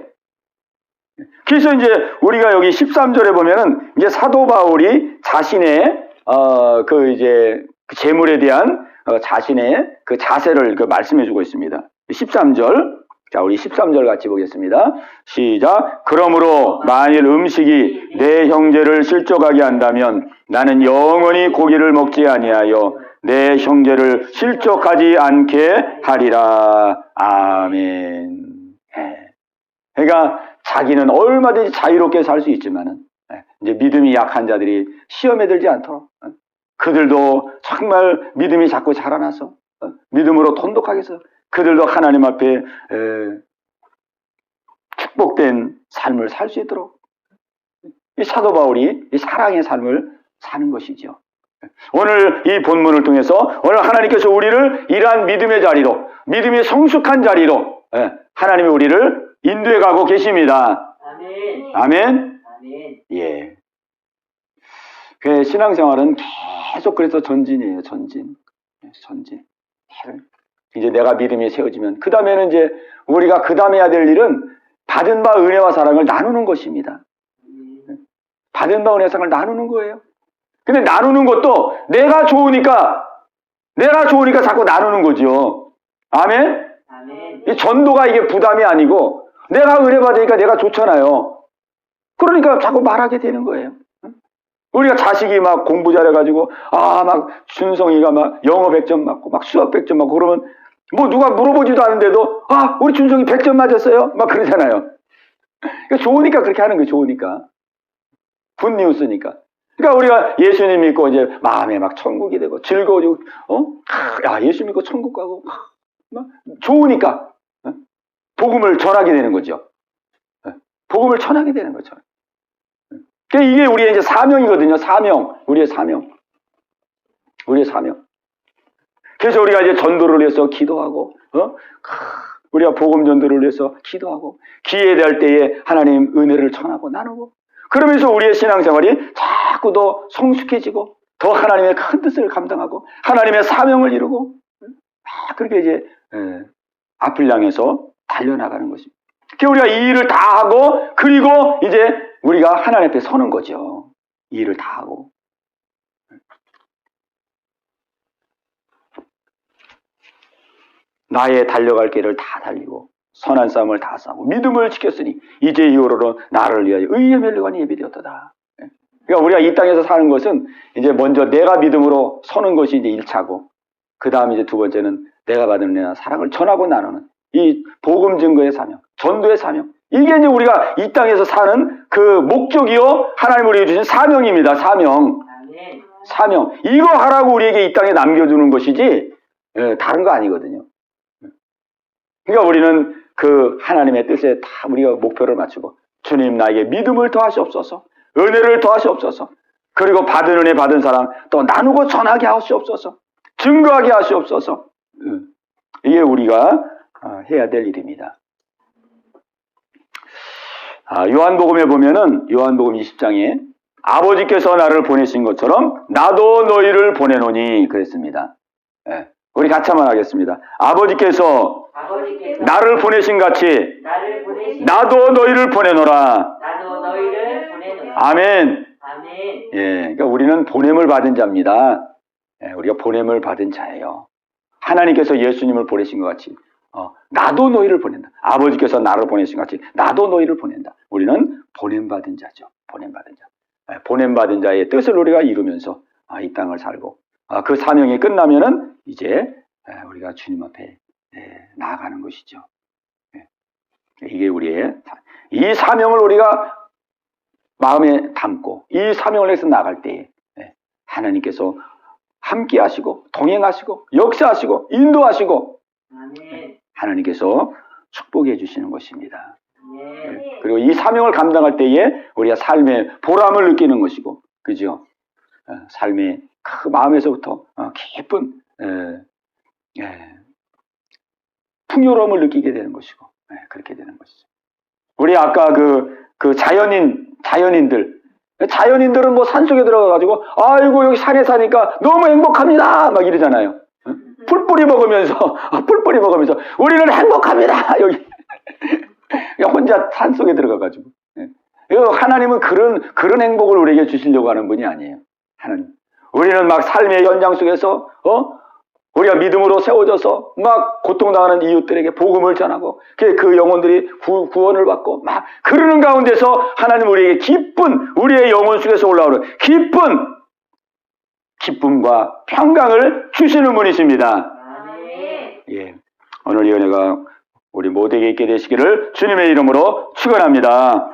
그래서 이제 우리가 여기 13절에 보면은 이제 사도 바울이 자신의 그 재물에 대한 자신의 그 자세를 말씀해 주고 있습니다. 13절. 자, 우리 13절 같이 보겠습니다. 시작. 그러므로 만일 음식이 내 형제를 실족하게 한다면 나는 영원히 고기를 먹지 아니하여 내 형제를 실족하지 않게 하리라. 아멘. 그러니까 자기는 얼마든지 자유롭게 살 수 있지만은 이제 믿음이 약한 자들이 시험에 들지 않도록 그들도 정말 믿음이 자꾸 자라나서 믿음으로 돈독하게 해서 그들도 하나님 앞에 축복된 삶을 살 수 있도록 이 사도 바울이 이 사랑의 삶을 사는 것이죠. 오늘 이 본문을 통해서 오늘 하나님께서 우리를 이러한 믿음의 자리로 믿음이 성숙한 자리로 하나님이 우리를 인도해 가고 계십니다. 아멘. 아멘. 예. 그 신앙생활은 계속 그래서 전진이에요. 전진. 이제 내가 믿음이 세워지면 그 다음에는 이제 우리가 그 다음에 해야 될 일은 받은 바 은혜와 사랑을 나누는 것입니다. 받은 바 은혜와 사랑을 나누는 거예요. 근데 나누는 것도 내가 좋으니까 자꾸 나누는 거죠. 아멘? 이 전도가 이게 부담이 아니고 내가 은혜 받으니까 내가 좋잖아요. 그러니까 자꾸 말하게 되는 거예요. 우리가 자식이 막 공부 잘해가지고, 막 준성이가 막 영어 100점 맞고, 막 수학 100점 맞고, 그러면 뭐 누가 물어보지도 않은데도, 우리 준성이 100점 맞았어요? 막 그러잖아요. 그러니까 좋으니까 그렇게 하는 거예요, 좋으니까. 굿뉴스니까. 그러니까 우리가 예수님 믿고 이제 마음에 막 천국이 되고 즐거워지고, 예수 믿고 천국 가고, 막 좋으니까, 복음을 전하게 되는 거죠. 복음을 전하게 되는 거죠. 그러니까 이게 우리의 이제 사명이거든요. 사명. 우리의 사명. 우리의 사명. 그래서 우리가 이제 전도를 위해서 기도하고, 우리가 복음 전도를 위해서 기도하고, 기회에 대할 때에 하나님 은혜를 전하고 나누고, 그러면서 우리의 신앙생활이 자꾸 더 성숙해지고, 더 하나님의 큰 뜻을 감당하고, 하나님의 사명을 이루고, 그렇게 이제, 앞을 향해서 달려나가는 것입니다. 우리가 이 일을 다 하고, 그리고 이제 우리가 하나님 앞에 서는 거죠. 이 일을 다 하고. 나의 달려갈 길을 다 달리고 선한 싸움을 다 싸우고 믿음을 지켰으니 이제 이후로는 나를 위하여 의의 멸류관이 예비되었도다. 그러니까 우리가 이 땅에서 사는 것은 이제 먼저 내가 믿음으로 서는 것이 이제 1차고, 그 다음 이제 두 번째는 내가 받은 은혜와 사랑을 전하고 나누는 이 복음 증거의 사명, 전도의 사명. 이게 이제 우리가 이 땅에서 사는 그 목적이요, 하나님 우리에게 주신 사명입니다. 사명. 사명. 이거 하라고 우리에게 이 땅에 남겨주는 것이지, 다른 거 아니거든요. 그러니까 우리는 그 하나님의 뜻에 다 우리가 목표를 맞추고, 주님 나에게 믿음을 더하시옵소서, 은혜를 더하시옵소서, 그리고 받은 은혜 받은 사랑 또 나누고 전하게 하시옵소서, 증거하게 하시옵소서. 이게 우리가 해야 될 일입니다. 요한복음에 보면은 요한복음 20장에 아버지께서 나를 보내신 것처럼 나도 너희를 보내노니 그랬습니다. 우리 같이 한번 하겠습니다. 아버지께서 나를 보내신 같이 나도 너희를 보내노라. 아멘. 그러니까 우리는 보냄을 받은 자입니다. 우리가 보냄을 받은 자예요. 하나님께서 예수님을 보내신 것 같이 나도 너희를 보낸다. 아버지께서 나를 보내신 것 같이 나도 너희를 보낸다. 우리는 보냄받은 자죠. 보냄받은 자. 보냄받은 자의 뜻을 우리가 이루면서 이 땅을 살고, 그 사명이 끝나면은 이제 우리가 주님 앞에 나아가는 것이죠. 이게 우리의 이 사명을 우리가 마음에 담고 이 사명을 해서 나갈 때에 하나님께서 함께 하시고 동행하시고 역사하시고 인도하시고 하나님께서 축복해 주시는 것입니다. 그리고 이 사명을 감당할 때에 우리가 삶의 보람을 느끼는 것이고, 그죠? 삶의 그 마음에서부터 깊은 풍요로움을 느끼게 되는 것이고, 그렇게 되는 것이죠. 우리 아까 그 자연인들은 뭐 산속에 들어가가지고, 아이고, 여기 산에 사니까 너무 행복합니다! 막 이러잖아요. 풀뿌리 먹으면서, 우리는 행복합니다! 여기. 혼자 산속에 들어가가지고. 하나님은 그런 행복을 우리에게 주시려고 하는 분이 아니에요. 하나님. 우리는 막 삶의 현장 속에서, 우리가 믿음으로 세워져서 막 고통당하는 이웃들에게 복음을 전하고 그 영혼들이 구원을 받고 막 그러는 가운데서 하나님 우리에게 기쁜, 우리의 영혼 속에서 올라오는 기쁨과 평강을 주시는 분이십니다. 오늘 이 은혜가 우리 모두에게 있게 되시기를 주님의 이름으로 축원합니다.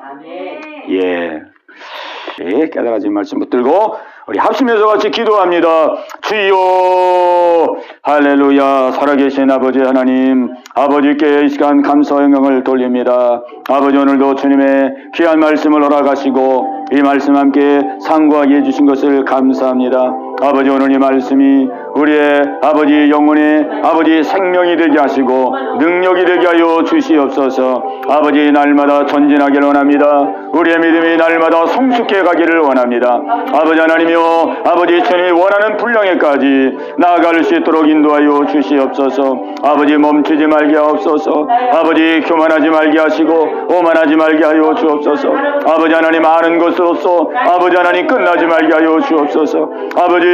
깨달아진 말씀 붙들고 우리 합심해서 같이 기도합니다. 주여, 할렐루야. 살아계신 아버지 하나님, 아버지께 이 시간 감사 영광을 돌립니다. 아버지, 오늘도 주님의 귀한 말씀을 허락하시고 이 말씀 함께 상고하게 해주신 것을 감사합니다. 아버지, 오늘 이 말씀이 우리의 아버지 영혼의 아버지 생명이 되게 하시고 능력이 되게 하여 주시옵소서. 아버지, 날마다 전진하기를 원합니다. 우리의 믿음이 날마다 성숙해 가기를 원합니다. 아버지 하나님이여, 아버지 주님이 원하는 분량에까지 나아갈 수 있도록 인도하여 주시옵소서. 아버지, 멈추지 말게 하옵소서. 아버지, 교만하지 말게 하시고 오만하지 말게 하여 주옵소서. 아버지 하나님, 아는 것으로서 아버지 하나님 끝나지 말게 하여 주옵소서. 아버지,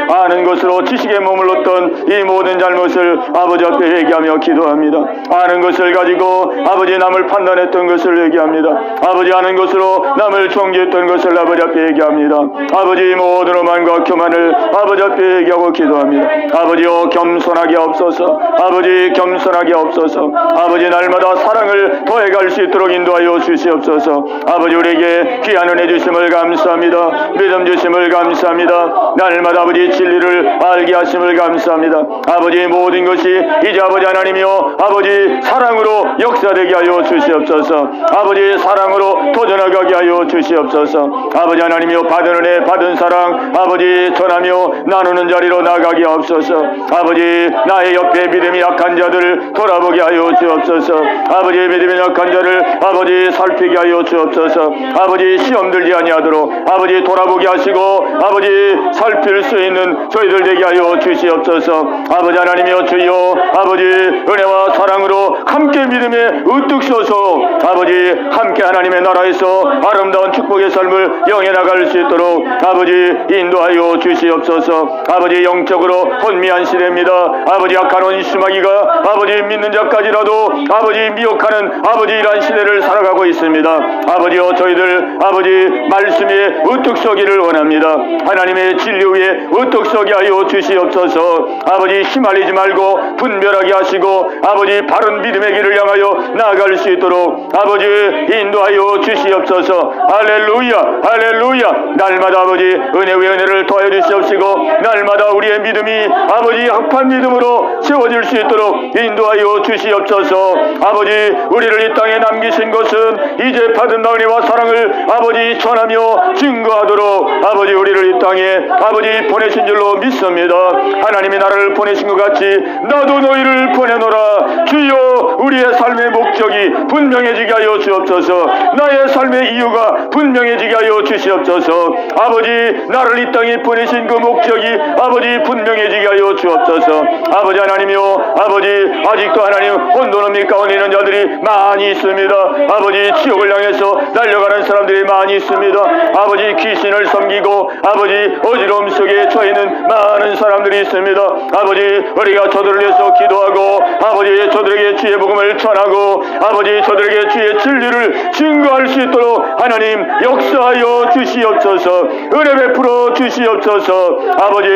아는 것으로 지식이 안식에 머물렀던 이 모든 잘못을 아버지 앞에 회개하며 기도합니다. 아는 것을 가지고 아버지 남을 판단했던 것을 회개합니다. 아버지 아는 것으로 남을 정죄했던 것을 아버지 앞에 회개합니다. 아버지 모든 오만과 교만을 아버지 앞에 회개하고 기도합니다. 아버지여 겸손하게 없소서. 아버지 겸손하게 없소서. 아버지 날마다 사랑을 더해갈 수 있도록 인도하여 주시옵소서. 아버지 우리에게 귀한 은혜 주심을 감사합니다. 믿음 주심을 감사합니다. 날마다 아버지 진리를 알게 하심을 감사합니다. 아버지 모든 것이 이제 아버지 하나님이여 아버지 사랑으로 역사되게 하여 주시옵소서. 아버지 사랑으로 도전하게 하여 주시옵소서. 아버지 하나님이여 받은 은혜 받은 사랑 아버지 전하며 나누는 자리로 나가게 하옵소서. 아버지 나의 옆에 믿음이 약한 자들을 돌아보게 하여 주옵소서. 아버지 믿음이 약한 자를 아버지 살피게 하여 주옵소서. 아버지 시험 들지 아니하도록 아버지 돌아보게 하시고 아버지 살필 수 있는 저희들 되게 하여 주시옵소서. 아버지 하나님이여 주여 아버지 은혜와 사랑으로 함께 믿음에 우뚝 서서 아버지 함께 하나님의 나라에서 아름다운 축복의 삶을 영해 나갈 수 있도록 아버지 인도하여 주시옵소서. 아버지 영적으로 혼미한 시대입니다. 아버지 악한 원수마귀가 아버지 믿는 자까지라도 아버지 미혹하는 아버지 이러한 시대를 살아가고 있습니다. 아버지여 저희들 아버지 말씀에 우뚝 서기를 원합니다. 하나님의 진리 위에 우뚝 서게 하여 주시옵소서. 아버지 휘말리지 말고 분별하게 하시고 아버지 바른 믿음의 길을 향하여 나아갈 수 있도록 아버지 인도하여 주시옵소서. 할렐루야 할렐루야. 날마다 아버지 은혜 위에 은혜를 더하여 주시옵시고 날마다 우리의 믿음이 아버지 합한 믿음으로 세워질 수 있도록 인도하여 주시옵소서. 아버지 우리를 이 땅에 남기신 것은 이제 받은 은혜와 사랑을 아버지 전하며 증거하도록 아버지 우리를 이 땅에 아버지 보내신 줄로 믿습니다. 하나님이 나를 보내신 것 같이 나도 너희를 보내노라. 주여 우리의 삶의 목적이 분명해지게 하여 주옵소서. 나의 삶의 이유가 분명해지게 하여 주시옵소서. 아버지 나를 이 땅에 보내신 그 목적이 아버지 분명해지게 하여 주옵소서. 아버지 하나님이여 아버지 아직도 하나님 혼돈음이 가운데 있는 자들이 많이 있습니다. 아버지 지옥을 향해서 달려가는 사람들이 많이 있습니다. 아버지 귀신을 섬기고 아버지 어지러움 속에 처해있는 많은 사람들이 있습니다. 아버지 우리가 저들을 위해서 기도하고 아버지 저들에게 주의 복음을 전하고 아버지 저들에게 주의 진리를 증거할 수 있도록 하나님 역사하여 주시옵소서. 은혜 베풀어 주시옵소서. 아버지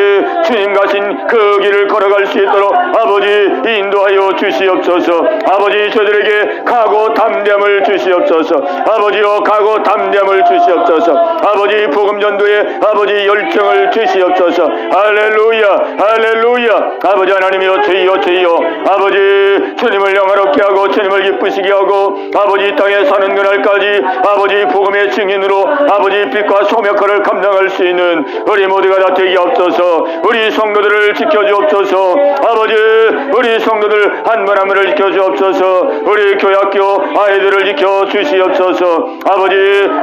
주님 가신 그 길을 걸어갈 수 있도록 아버지 인도하여 주시옵소서. 아버지 저들에게 각오 담대함을 주시옵소서. 아버지여 각오 담대함을 주시옵소서. 아버지 복음 전도에 아버지 열정을 주시옵소서. 할렐루야 할렐루야. 아버지 하나님이여 주여 주여 아버지 주님을 영화롭게 하고 주님을 기쁘시게 하고 아버지 이 땅에 사는 그날까지 아버지 복음의 증인으로 아버지 빛과 소명 역할을 감당할 수 있는 우리 모두가 다 되게 없어서 우리 성도들을 지켜주옵소서. 아버지 우리 성도들 한 분 한 분을 지켜주옵소서. 우리 교회학교 아이들을 지켜주시옵소서. 아버지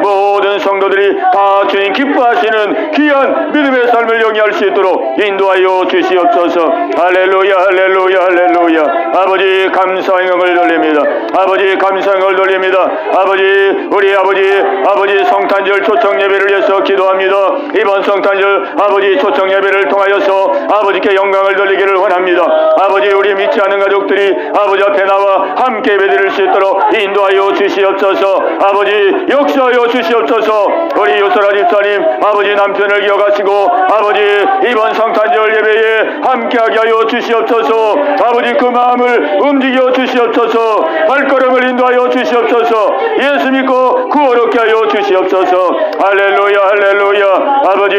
모든 성도들이 다 주님 기뻐하시는 귀한 믿음의 삶을 영위할 수 있도록 인도하여 주시옵소서. 할렐루야 할렐루야 할렐루야. 아버지 감사의 영을 돌립니다. 아버지 감사의 영을 돌립니다. 아버지 우리 아버지 성탄절 초청 예배를 위해서 기도합니다. 이번 성탄절 아버지 초청 예배를 통하여서 아버지께 영광을 돌리기를 원합니다. 아버지 우리 믿지 않는 가족들이 아버지 앞에 나와 함께 예배드릴 수 있도록 인도하여 주시옵소서. 아버지 역사하여 주시옵소서. 우리 요소라 집사님 아버지 남편을 기억하시고 아버지 이번 성탄절 예배에 함께하게 하여 주시옵소서. 아버지 그 마음을 움직여 주시옵소서. 발걸음을 인도하여 주시옵소서. 예수 믿고 구원얻게 하여 주시옵소서. 할렐루야 할렐루야. 아버지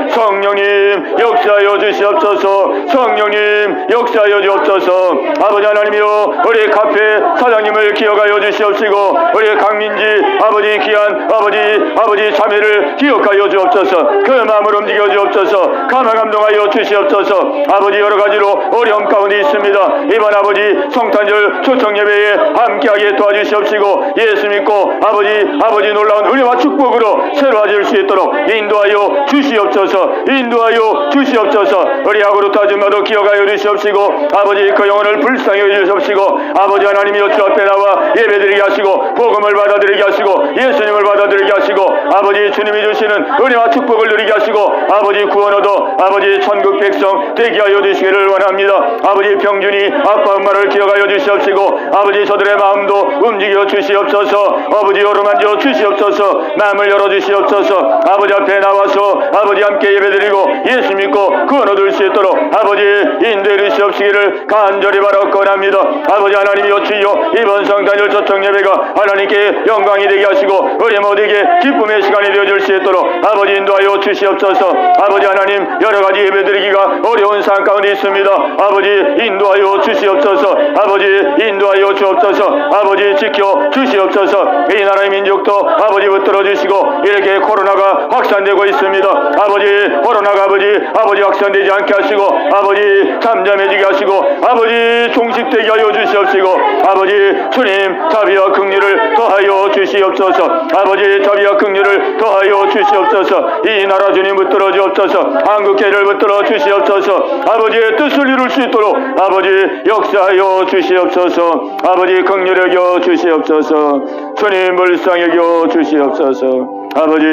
성령님 역사하여 주시옵소서. 성령님 역사하여 주옵소서. 아버지 하나님이여 우리 카페 사장님을 기억하여 주시옵시고 우리 강민지 아버지 귀한 아버지 자매를 기억하여 주옵소서. 그 마음을 움직여 주옵소서. 감화 감동하여 주시옵소서. 아버지 여러가지로 어려움 가운데 있습니다. 이번 아버지 성탄절 초청 예배에 함께하게 도와주시옵시고 예수 믿고 아버지 놀라운 은혜와 축복으로 새로워질 수 있도록 인도하여 주시옵소서. 인도하여 주시옵소서. 우리 아고르트 아줌마도 기억하여 주시옵시고 아버지 그 영혼을 불쌍히 여주시옵시고 아버지 하나님이여 주 앞에 나와 예배드리게 하시고 복음을 받아들이게 하시고 하시고 예수님을 받아들이게 하시고 아버지 주님이 주시는 은혜와 축복을 누리게 하시고 아버지 구원 얻어 아버지 천국 백성 되게 하여 주시기를 원합니다. 아버지 병준이 아빠 엄마를 기억하여 주시옵시고 아버지 저들의 마음도 움직여 주시옵소서. 아버지 어루만져 주시옵소서. 마음을 열어 주시옵소서. 아버지 앞에 나와서 아버지 함께 예배드리고 예수 믿고 구원 얻을 수 있도록 아버지 인도해 주시옵시기를 간절히 바라옵건합니다. 아버지 하나님이여 주여 이번 성탄절 초청 예배가 하나님께 영광이 되게 하시고 우리 모두에게 기쁨의 시간이 되어줄 수 있도록 아버지 인도하여 주시옵소서. 아버지 하나님 여러가지 예배드리기가 어려운 상황 가운데 있습니다. 아버지 인도하여 주시옵소서. 아버지 인도하여 주옵소서. 아버지 지켜 주시옵소서. 이 나라의 민족도 아버지 붙들어 주시고 이렇게 코로나가 확산되고 있습니다. 아버지 코로나가 아버지 확산되지 않게 하시고 아버지 잠잠해지게 하시고 아버지 종식되게 하여 주시옵시고 아버지 주님 자비와 긍휼을 더하여 주시옵소서. 아버지 자비와 긍휼을 더하여 주시옵소서. 이 나라 주님 붙들어 주옵소서. 한국교회를 붙들어 주시옵소서. 아버지의 뜻을 이룰 수 있도록 아버지 역사하여 주시옵소서. 아버지 긍휼히 여겨 주시옵소서. 주님 불쌍히 여겨 주시옵소서. 아버지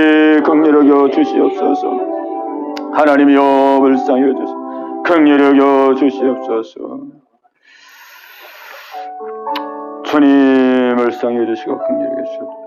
긍휼히 여겨 주시옵소서. 하나님이여 불쌍히 여겨 주시옵소서. 긍휼히 여겨 주시옵소서. 주님 불쌍히 여겨 주시고 긍휼히 여겨 주시옵소서.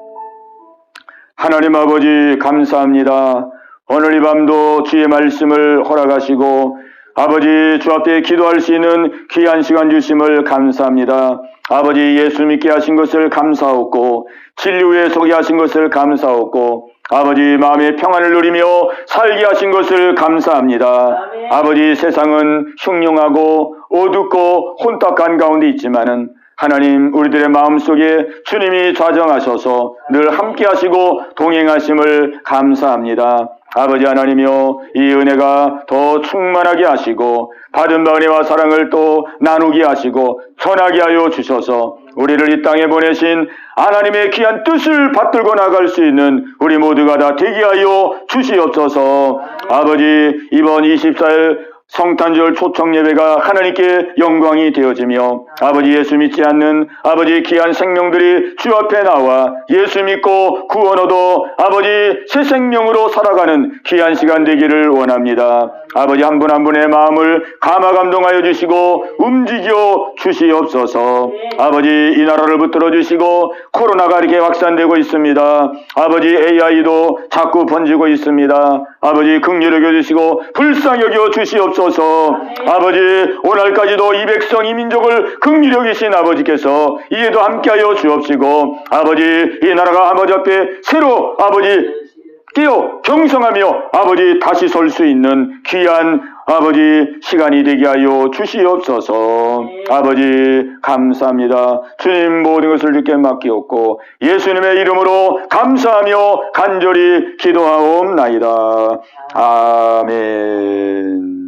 하나님 아버지 감사합니다. 오늘 이 밤도 주의 말씀을 허락하시고 아버지 주 앞에 기도할 수 있는 귀한 시간 주심을 감사합니다. 아버지 예수 믿게 하신 것을 감사하고 진리 위에 서게 하신 것을 감사하고 아버지 마음의 평안을 누리며 살게 하신 것을 감사합니다. 아버지 세상은 흉흉하고 어둡고 혼탁한 가운데 있지만은 하나님 우리들의 마음속에 주님이 좌정하셔서 늘 함께 하시고 동행하심을 감사합니다. 아버지 하나님이여 이 은혜가 더 충만하게 하시고 받은 바 은혜와 사랑을 또 나누게 하시고 전하게 하여 주셔서 우리를 이 땅에 보내신 하나님의 귀한 뜻을 받들고 나갈 수 있는 우리 모두가 다 되게 하여 주시옵소서. 아버지 이번 24일 성탄절 초청 예배가 하나님께 영광이 되어지며 아버지 예수 믿지 않는 아버지 귀한 생명들이 주 앞에 나와 예수 믿고 구원 얻어 아버지 새 생명으로 살아가는 귀한 시간 되기를 원합니다. 아버지 한 분 한 분의 마음을 감화 감동하여 주시고 움직여 주시옵소서. 아버지 이 나라를 붙들어 주시고 코로나가 이렇게 확산되고 있습니다. 아버지 AI도 자꾸 번지고 있습니다. 아버지 긍휼히 여겨 주시고 불쌍히 여겨 주시옵소서. 아버지 오늘까지도 이 백성 이 민족을 긍휼히 여기신 아버지께서 이에도 함께하여 주옵시고 아버지 이 나라가 아버지 앞에 새로 아버지 깨어 경성하며 아버지 다시 설 수 있는 귀한 아버지 시간이 되게 하여 주시옵소서. 아버지 감사합니다. 주님 모든 것을 주께 맡기옵고 예수님의 이름으로 감사하며 간절히 기도하옵나이다. 아멘.